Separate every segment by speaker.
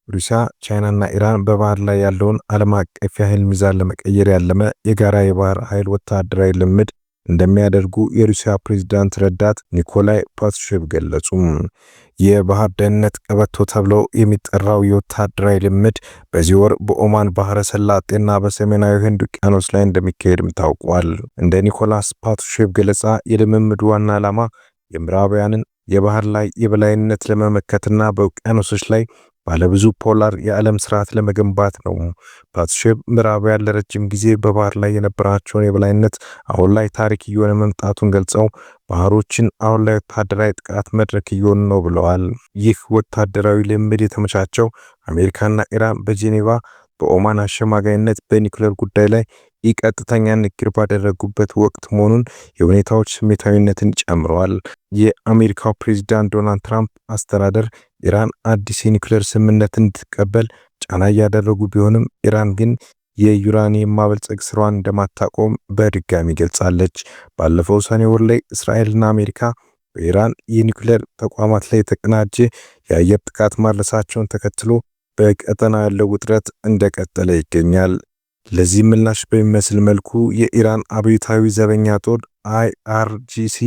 Speaker 1: ሩሲያ፣ ቻይናና ኢራን በባህር ላይ ያለውን ዓለም አቀፍ የኃይል ሚዛን ለመቀየር ያለመ የጋራ የባህር ኃይል ወታደራዊ ልምምድ እንደሚያደርጉ የሩሲያ ፕሬዝዳንት ረዳት ኒኮላይ ፓትሩሼቭ ገለጹ። የባህር ደህንነት ቀበቶ ተብሎ የሚጠራው የወታደራዊ ልምምድ በዚህ ወር በኦማን ባህረ ሰላጤና በሰሜናዊ ህንድ ውቅያኖስ ላይ እንደሚካሄድም ታውቋል። እንደ ኒኮላስ ፓትሩሼቭ ገለጻ የልምምዱ ዋና ዓላማ የምዕራባውያንን የባህር ላይ የበላይነት ለመመከትና በውቅያኖሶች ላይ ባለብዙ ፖላር የዓለም ስርዓት ለመገንባት ነው። ፓትሩሼቭ ምዕራባውያን ለረጅም ጊዜ በባህር ላይ የነበራቸውን የበላይነት አሁን ላይ ታሪክ እየሆነ መምጣቱን ገልጸው ባህሮችን አሁን ላይ ወታደራዊ ጥቃት መድረክ እየሆኑ ነው ብለዋል። ይህ ወታደራዊ ልምምድ የተመቻቸው አሜሪካና ኢራን በጄኔቫ በኦማን አሸማጋይነት በኒውክሌር ጉዳይ ላይ ቀጥተኛ ንግግር ባደረጉበት ወቅት መሆኑን የሁኔታዎች ስሜታዊነትን ጨምረዋል። የአሜሪካው ፕሬዝዳንት ዶናልድ ትራምፕ አስተዳደር ኢራን አዲስ የኒውክሌር ስምምነትን እንድትቀበል ጫና እያደረጉ ቢሆንም ኢራን ግን የዩራኒየም ማበልጸግ ስራዋን እንደማታቆም በድጋሚ ገልጻለች። ባለፈው ሰኔ ወር ላይ እስራኤልና አሜሪካ በኢራን የኒውክሌር ተቋማት ላይ የተቀናጀ የአየር ጥቃት ማድረሳቸውን ተከትሎ በቀጠና ያለው ውጥረት እንደቀጠለ ይገኛል። ለዚህ ምላሽ በሚመስል መልኩ የኢራን አብዮታዊ ዘበኛ ጦር IRGC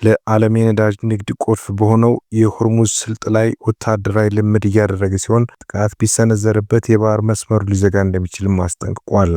Speaker 1: ለዓለም የነዳጅ ንግድ ቁልፍ በሆነው የሆርሙዝ ስልጥ ላይ ወታደራዊ ልምምድ እያደረገ ሲሆን ጥቃት ቢሰነዘርበት የባህር መስመሩ ሊዘጋ እንደሚችልም አስጠንቅቋል።